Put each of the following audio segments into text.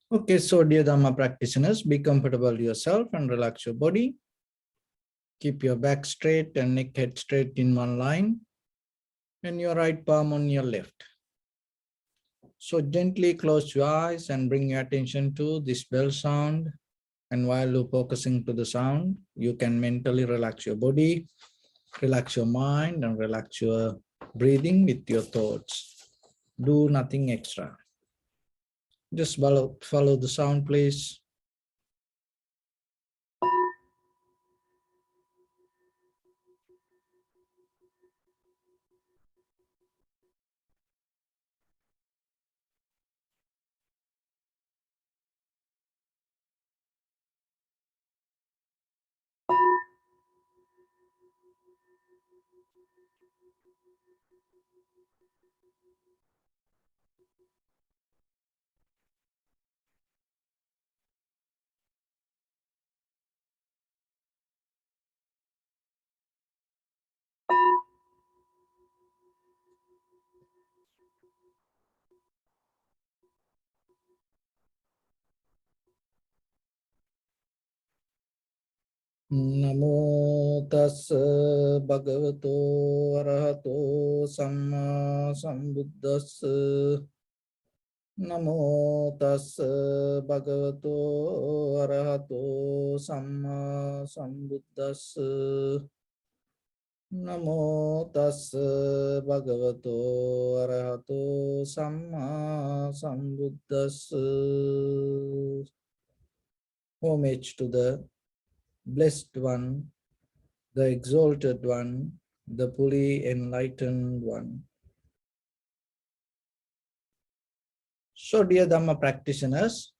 Okay, so dear Dharma practitioners, be comfortable yourself and relax your body. Keep your back straight and neck head straight in one line and your right palm on your left. So gently close your eyes and bring your attention to this bell sound. And while you're focusing to the sound, you can mentally relax your body, relax your mind, and relax your breathing with your thoughts. Do nothing extra. Just follow the sound, please. Namo tassa bhagavato arahato samma sambuddhassa. Namo tassa bhagavato arahato samma sambuddhassa. Namo tassa bhagavato arahato samma sambuddhassa. Homage to the Blessed One, the Exalted One, the fully enlightened One. So, dear Dhamma practitioners,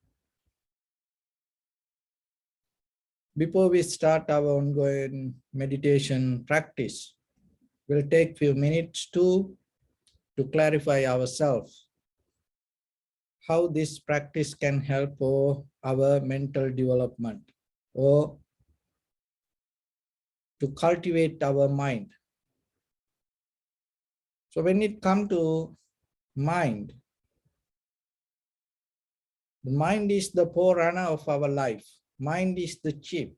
before we start our ongoing meditation practice, we'll take few minutes to clarify ourselves how this practice can help for our mental development or to cultivate our mind. So when it comes to mind, the mind is the forerunner of our life. Mind is the chief.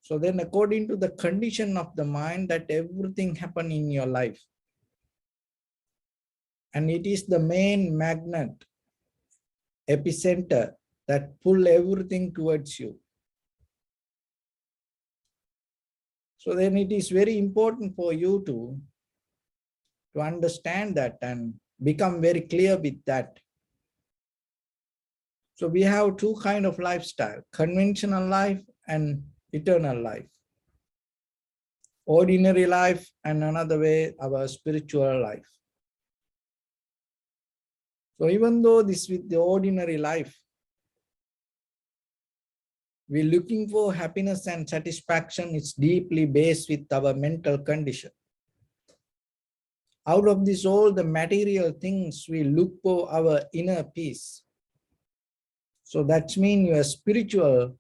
So then according to the condition of the mind, that everything happen in your life. And it is the main magnet, epicenter that pull everything towards you. So then it is very important for you to understand that and become very clear with that. So we have two kinds of lifestyle, conventional life and eternal life. Ordinary life and another way, our spiritual life. So even though this with the ordinary life, we're looking for happiness and satisfaction, it's deeply based with our mental condition. Out of this all the material things, we look for our inner peace. So that means your spiritual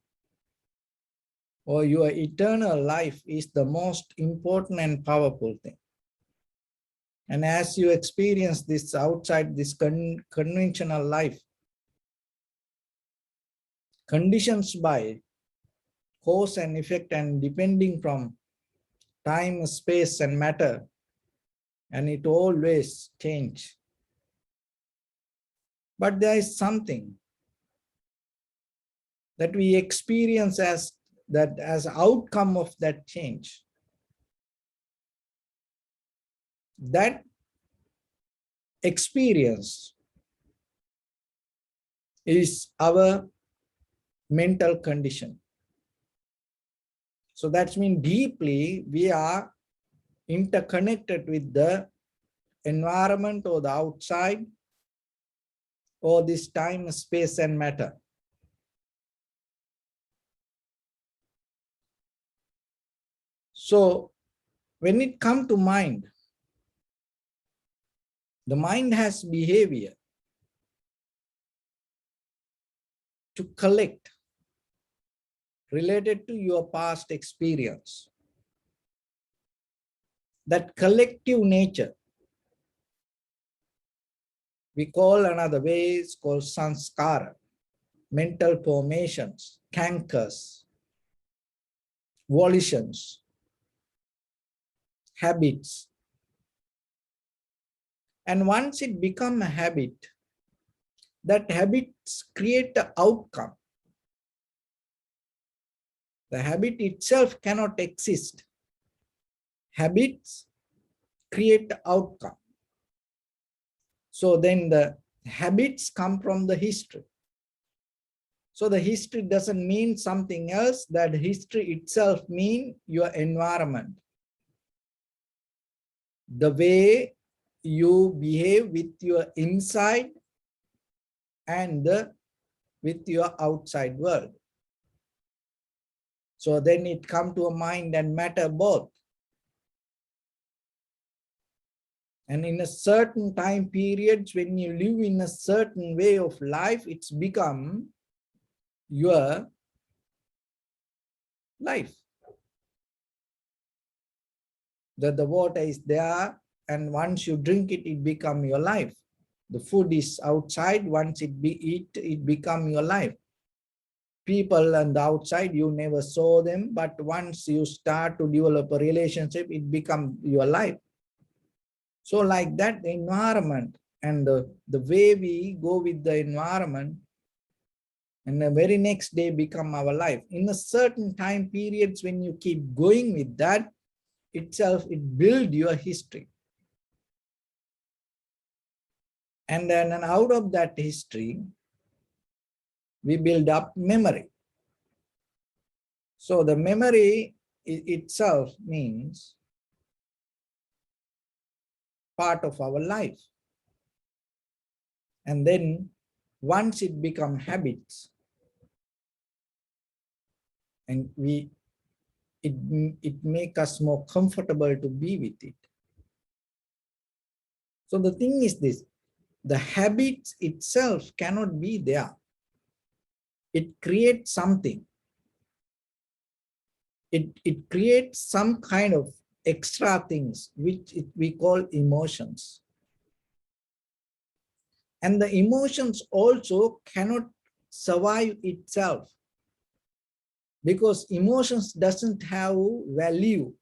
or your eternal life is the most important and powerful thing. And as you experience this outside this conventional life, conditions by cause and effect and depending from time, space, and matter, and it always change. But there is something that we experience as outcome of that change. That experience is our mental condition. So that means deeply we are interconnected with the environment or the outside or this time, space, and matter. So when it comes to mind, the mind has behavior to collect related to your past experience. That collective nature We call another way, it's called sanskara, mental formations, cankers, volitions, habits. And once it becomes a habit, that habits create the outcome. The habit itself cannot exist. Habits create the outcome. So then the habits come from the history. So the history doesn't mean something else. That history itself means your environment. The way you behave with your inside and with your outside world. So then it comes to a mind and matter both. And in a certain time periods, when you live in a certain way of life, it's become your life. That the water is there, and once you drink it, it becomes your life. The food is outside, once it be eat, it becomes your life. People on the outside, you never saw them, but once you start to develop a relationship, it becomes your life. So like that, the environment and the way we go with the environment, and the very next day become our life. In a certain time periods, when you keep going with that itself, it builds your history. And then out of that history, we build up memory. So the memory itself means part of our life. And then once it becomes habits, and it makes us more comfortable to be with it. So the thing is this, the habit itself cannot be there. It creates something. It creates some kind of extra things, which we call emotions. And the emotions also cannot survive itself, because emotions doesn't have value.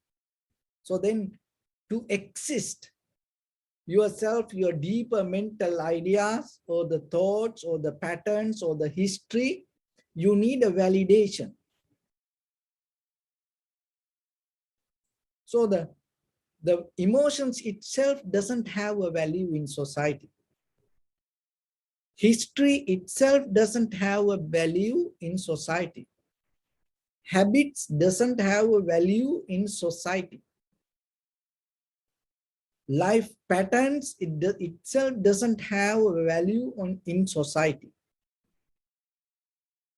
So then to exist yourself, your deeper mental ideas or the thoughts or the patterns or the history, you need a validation. So the emotions itself doesn't have a value in society. History itself doesn't have a value in society. Habits doesn't have a value in society. Life patterns itself doesn't have a value in society.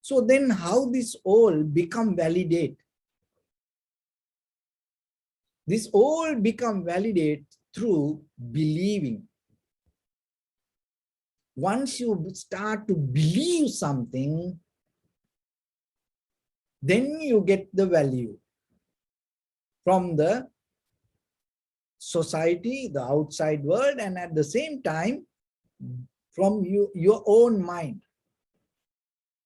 So then how this all become validate? This all become validate through believing. Once you start to believe something, then you get the value from the society, the outside world, and at the same time from your own mind.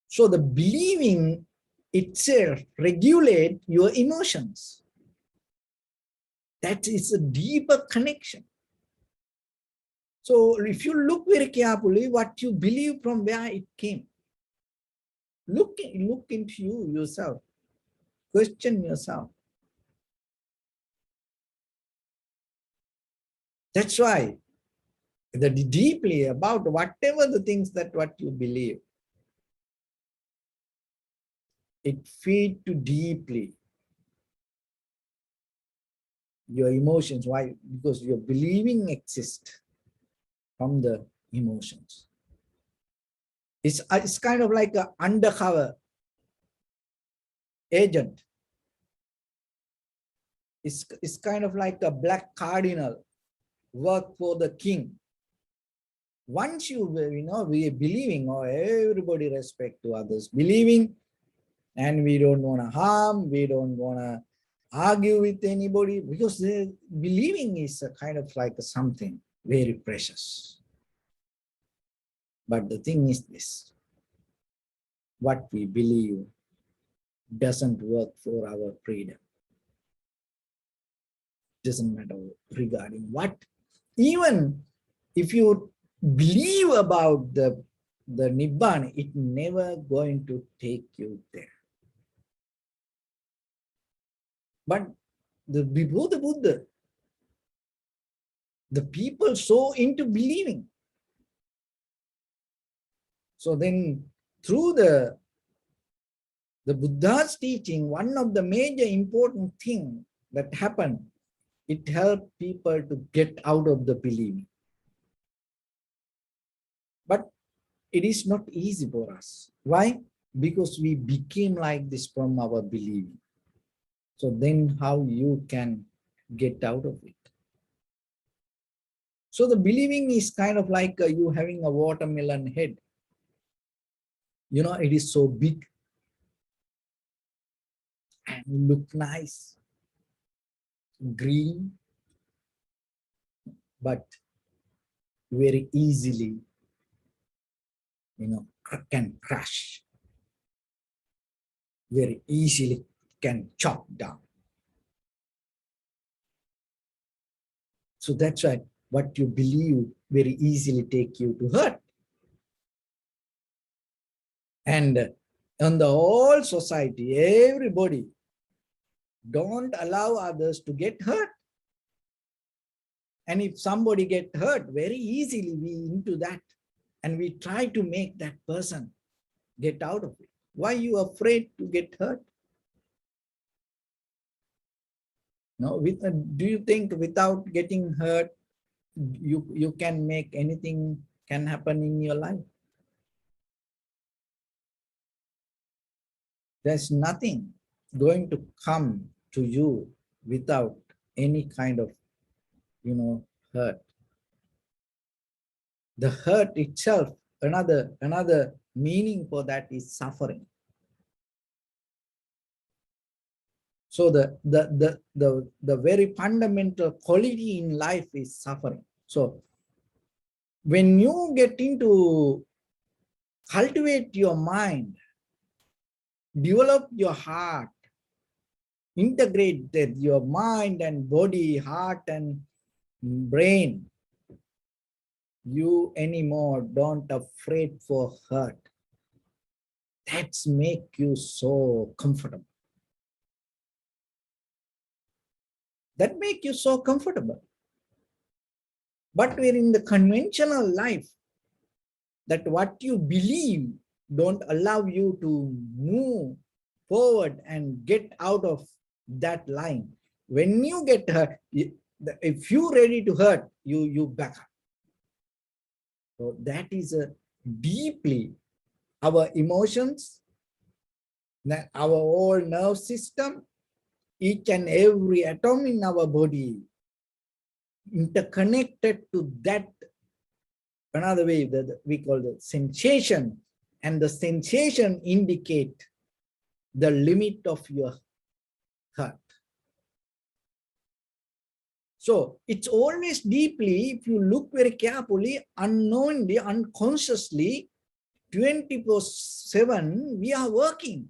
So the believing itself regulates your emotions. That is a deeper connection. So if you look very carefully, what you believe, from where it came. Look into yourself. Question yourself. That's why the deeply about whatever the things that what you believe, it feeds too deeply your emotions. Why? Because your believing exists from the emotions. It's kind of like an undercover agent. It's kind of like a black cardinal work for the king. Once we are believing, or everybody respect to others, believing, and we don't want to harm, we don't want to argue with anybody, because the believing is a kind of like something very precious. But the thing is this, what we believe doesn't work for our freedom. Doesn't matter regarding what. Even if you believe about the Nibbana, it never going to take you there. But before the Buddha, the people so into believing. So then through the Buddha's teaching, one of the major important thing that happened, it helped people to get out of the believing. But it is not easy for us. Why? Because we became like this from our believing. So then how you can get out of it? So the believing is kind of like you having a watermelon head. You know, it is so big and look nice, green, but very easily, can crush, very easily can chop down. So that's why what you believe very easily take you to hurt. And on the whole society, everybody don't allow others to get hurt. And if somebody get hurt, very easily we into that. And we try to make that person get out of it. Why you afraid to get hurt? No, do you think without getting hurt, you can make anything can happen in your life? There's nothing going to come to you without any kind of, hurt. The hurt itself, another meaning for that is suffering. So the very fundamental quality in life is suffering. So when you get into cultivate your mind, develop your heart, integrate your mind and body, heart and brain, you anymore don't afraid for hurt. That's make you so comfortable. That make you so comfortable. But we're in the conventional life, that what you believe don't allow you to move forward and get out of that line. When you get hurt, if you're ready to hurt, you back up. So that is a deeply our emotions, our whole nerve system, each and every atom in our body interconnected to that, another way that we call the sensation, and the sensation indicate the limit of your hurt. So it's always deeply, if you look very carefully, unknowingly, unconsciously, 24/7, we are working.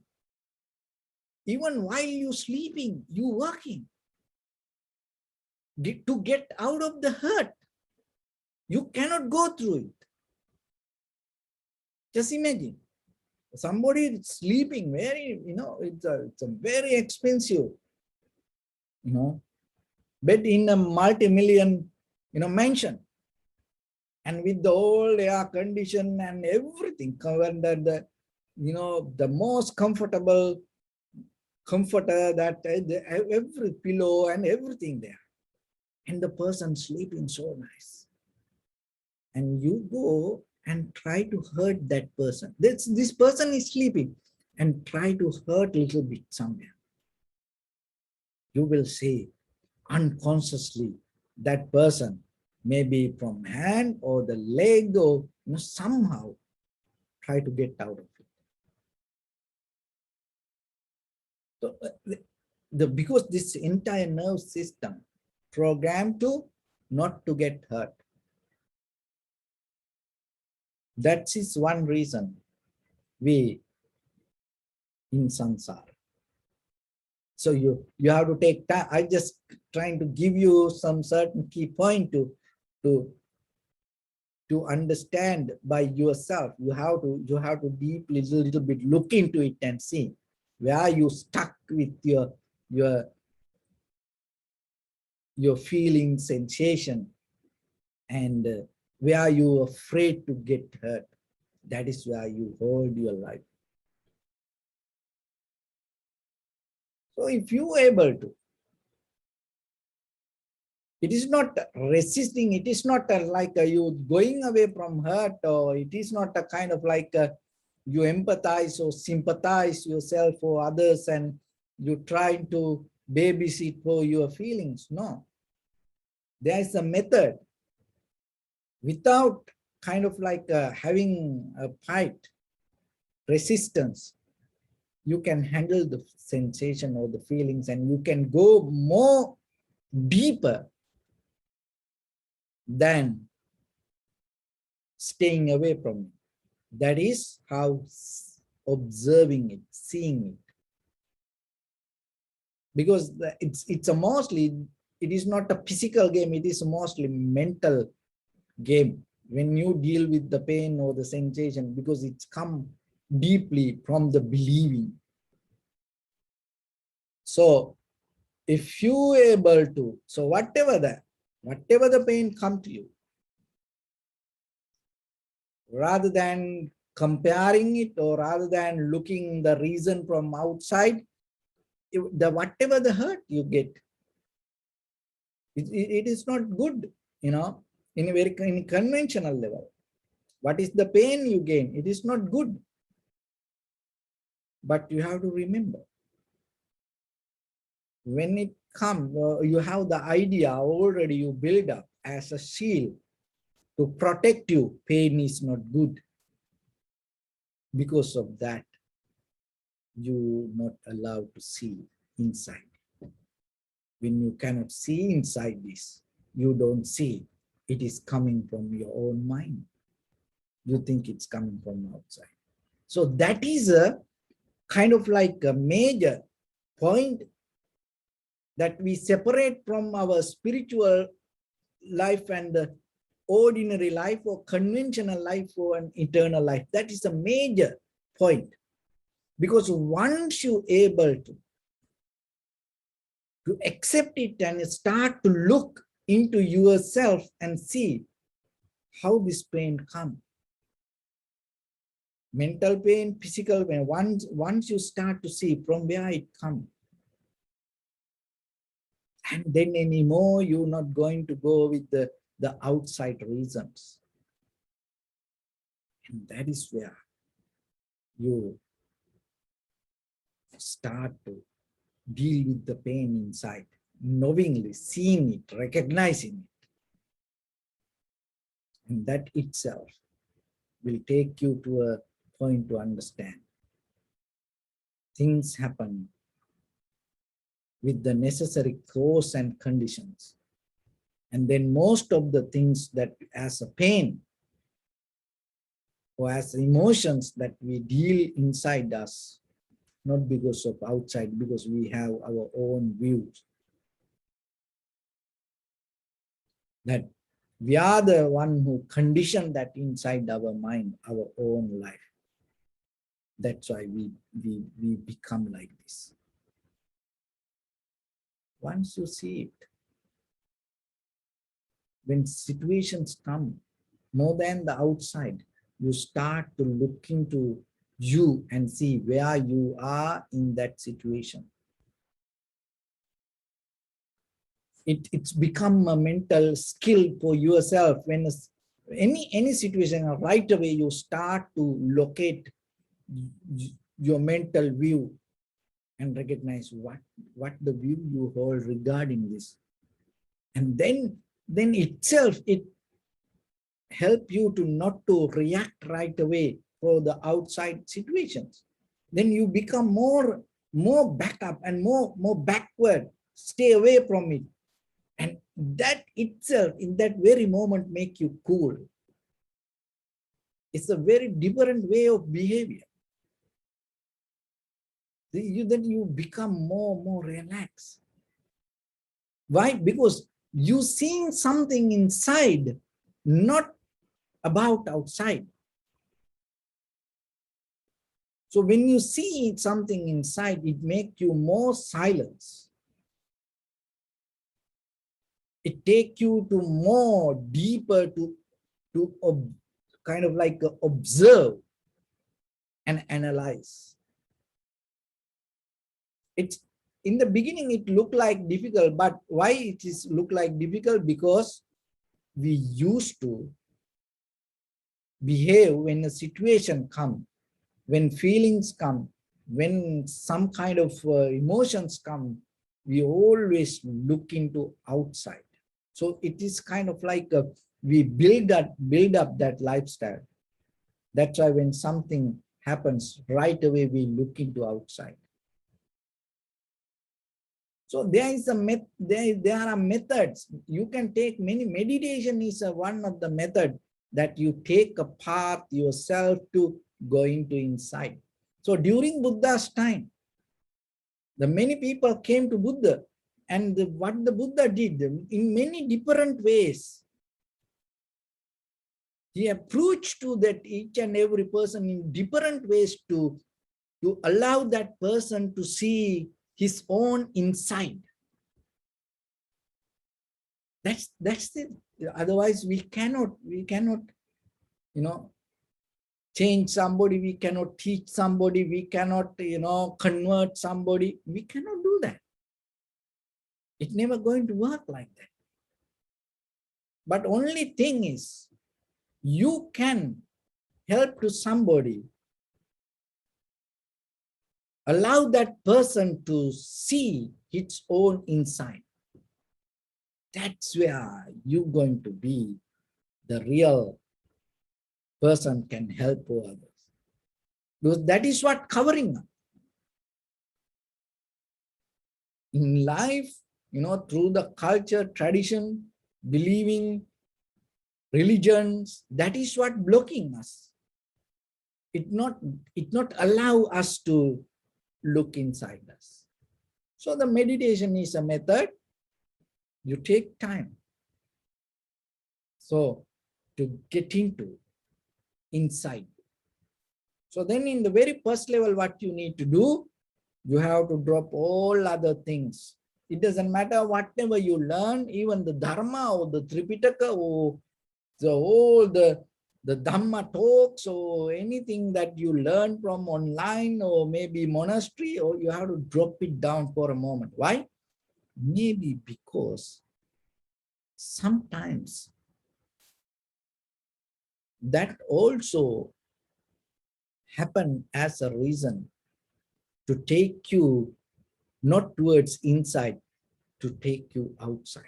Even while you're sleeping, you're working to get out of the hurt. You cannot go through it. Just imagine somebody sleeping very, it's a very expensive, bed in a multi-million, mansion, and with the whole air condition and everything covered, the most comfortable comforter, that every pillow and everything there, and the person sleeping so nice, and you go and try to hurt that person. This person is sleeping, and try to hurt a little bit somewhere. You will see unconsciously that person, maybe from hand or the leg, or somehow try to get out of it. So because this entire nerve system programmed to not to get hurt. That is one reason we in samsara. So you have to take time. I just trying to give you some certain key point to understand by yourself. You have to deeply little bit look into it and see where you stuck with your feeling sensation, and where you afraid to get hurt. That is where you hold your life. So if you are able to, it is not resisting, it is not like you going away from hurt, or it is not a kind of like you empathize or sympathize yourself for others and you try to babysit for your feelings. No, there is a method without kind of like having a fight, resistance. You can handle the sensation or the feelings, and you can go more deeper than staying away from it. That is how observing it, seeing it. Because it's a mostly, it is not a physical game, it is mostly mental game when you deal with the pain or the sensation, because it's come deeply from the believing. So if you able to, so whatever the pain come to you, rather than comparing it or rather than looking the reason from outside, whatever the hurt you get, it is not good, in a very conventional level. What is the pain you gain? It is not good. But you have to remember, when it comes, you have the idea already you build up as a shield to protect you. Pain is not good. Because of that, you not allowed to see inside. When you cannot see inside this, you don't see it is coming from your own mind. You think it's coming from outside. So that is a kind of like a major point that we separate from our spiritual life and the ordinary life or conventional life or an eternal life. That is a major point. Because once you're able to accept it and start to look into yourself and see how this pain comes. Mental pain, physical pain, once you start to see from where it comes, and then anymore you're not going to go with the outside reasons. And that is where you start to deal with the pain inside, knowingly seeing it, recognizing it. And that itself will take you to a point to understand. Things happen with the necessary cause and conditions. And then most of the things that as a pain or as emotions that we deal inside us, not because of outside, because we have our own views. That we are the one who condition that inside our mind, our own life. That's why we become like this. Once you see it, when situations come more than the outside, you start to look into you and see where you are in that situation. It's become a mental skill for yourself. When any situation, right away you start to locate your mental view and recognize what the view you hold regarding this. And then itself, it help you to not to react right away for the outside situations. Then you become more back up and more backward, stay away from it. And that itself, in that very moment, make you cool. It's a very different way of behavior. Then you become more relaxed. Why? Because you seeing something inside, not about outside. So when you see something inside, it makes you more silence. It takes you to more deeper to kind of like observe and analyze. It's in the beginning, it looked like difficult, but why it is look like difficult? Because we used to behave when a situation comes, when feelings come, when some kind of emotions come, we always look into outside. So it is kind of like we build up that lifestyle. That's why when something happens, right away we look into outside. So there is there are methods. You can take many. Meditation is one of the method that you take a path yourself to go into inside. So during Buddha's time, the many people came to Buddha, and what the Buddha did in many different ways. He approached to that each and every person in different ways to allow that person to see his own inside. That's it. Otherwise, we cannot, change somebody. We cannot teach somebody. We cannot, convert somebody. We cannot do that. It's never going to work like that. But only thing is, you can help to somebody, allow that person to see its own inside. That's where you're going to be the real person, can help others. Because that is what covering up. In life, through the culture, tradition, believing, religions, that is what blocking us. It not allow us to look inside us. So the meditation is a method. You take time. So to get into inside. So then in the very first level, what you need to do, you have to drop all other things. It doesn't matter whatever you learn, even the Dharma or the Tripitaka or the Dhamma talks or anything that you learn from online or maybe monastery, or you have to drop it down for a moment. Why? Maybe because sometimes that also happen as a reason to take you not towards inside, to take you outside.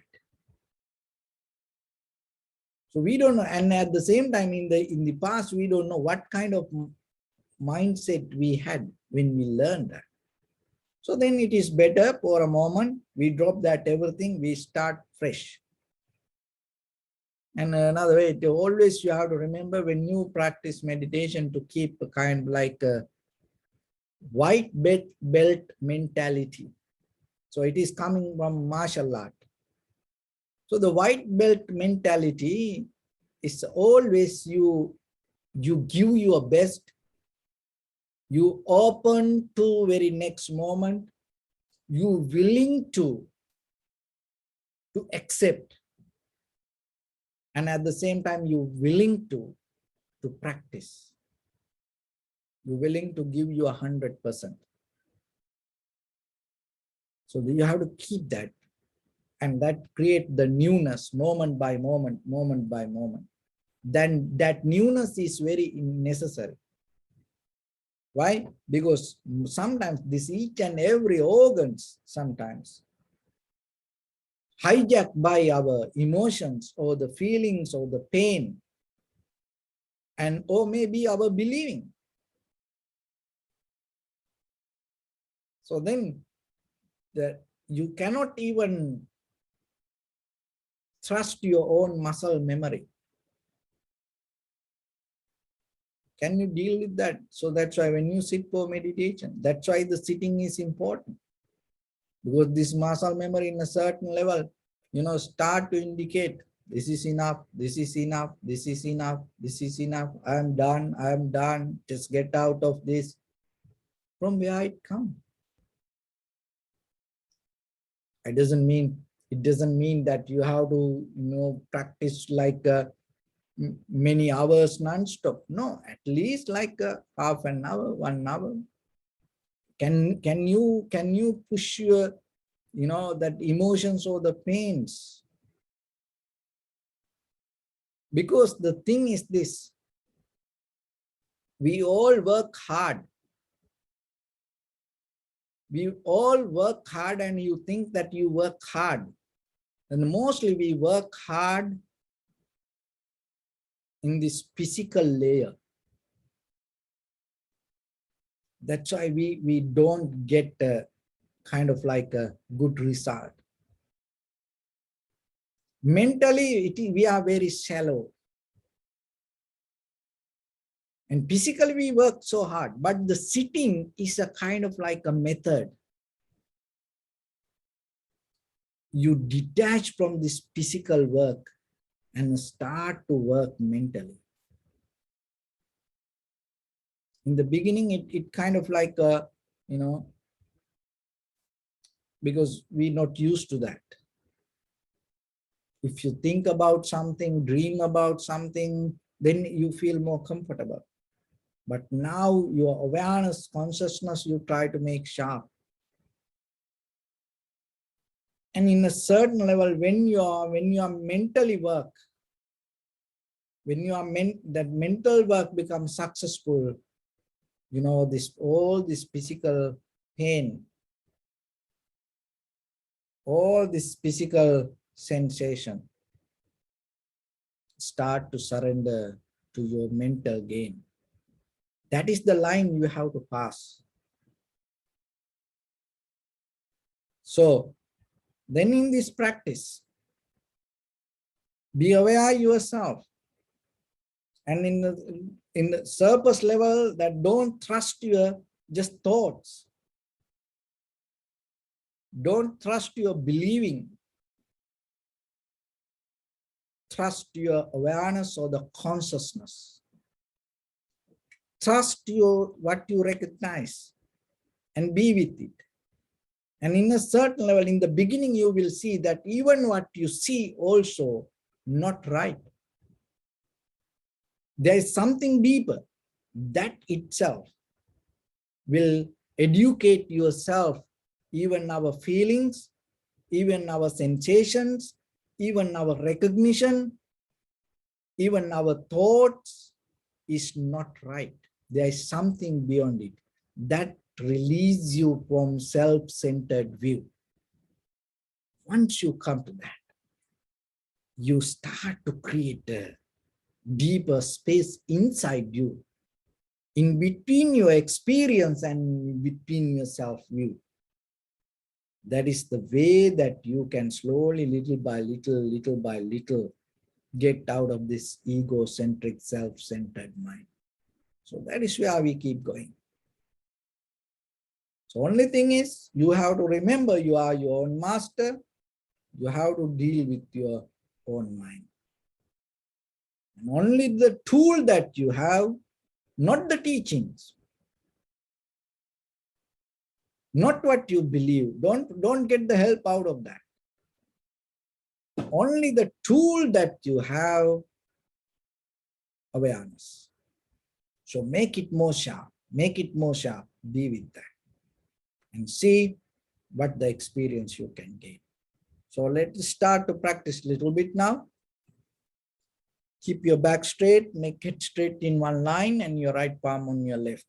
So we don't know, and at the same time, in the past, we don't know what kind of mindset we had when we learned that. So then it is better for a moment, we drop that everything, we start fresh. And another way, always you have to remember when you practice meditation to keep a kind like a white belt mentality. So it is coming from martial art. So the white belt mentality is always you give your best, you open to very next moment, you willing to accept, and at the same time you willing to practice. You're willing to give you 100%. So you have to keep that, and that create the newness moment by moment, moment by moment. Then that newness is very necessary. Why? Because sometimes this each and every organs sometimes hijacked by our emotions or the feelings or the pain, and or maybe our believing. So then that you cannot even trust your own muscle memory. Can you deal with that? So that's why when you sit for meditation, that's why the sitting is important. Because this muscle memory in a certain level, start to indicate, this is enough, this is enough, this is enough, this is enough, I am done, just get out of this. From where it comes? It doesn't mean that you have to, practice like many hours non-stop. No, at least like half an hour, 1 hour. Can you push your, that emotions or the pains? Because the thing is this, we all work hard. We all work hard, and you think that you work hard. And mostly we work hard in this physical layer. That's why we don't get a kind of like a good result. Mentally, we are very shallow. And physically, we work so hard. But the sitting is a kind of like a method. You detach from this physical work and start to work mentally. In the beginning, it kind of like, because we're not used to that. If you think about something, dream about something, then you feel more comfortable. But now your awareness, consciousness, you try to make sharp. And in a certain level, when you are mentally work, when you are that mental work becomes successful, all this physical pain, all this physical sensation start to surrender to your mental gain. That is the line you have to pass. So then in this practice, be aware yourself. And in the surface level, that don't trust your just thoughts. Don't trust your believing. Trust your awareness or the consciousness. Trust what you recognize and be with it. And in a certain level, in the beginning, you will see that even what you see also not right. There is something deeper. That itself will educate yourself, even our feelings, even our sensations, even our recognition, even our thoughts is not right. There is something beyond it that releases you from self-centered view. Once you come to that, you start to create a deeper space inside you, in between your experience and between your self-view. That is the way that you can slowly, little by little, get out of this egocentric, self-centered mind. So that is where we keep going. So only thing is, you have to remember you are your own master. You have to deal with your own mind. And only the tool that you have, not the teachings, not what you believe. Don't get the help out of that. Only the tool that you have, awareness. So make it more sharp, be with that and see what the experience you can gain. So let's start to practice a little bit now. Keep your back straight, make it straight in one line and your right palm on your left.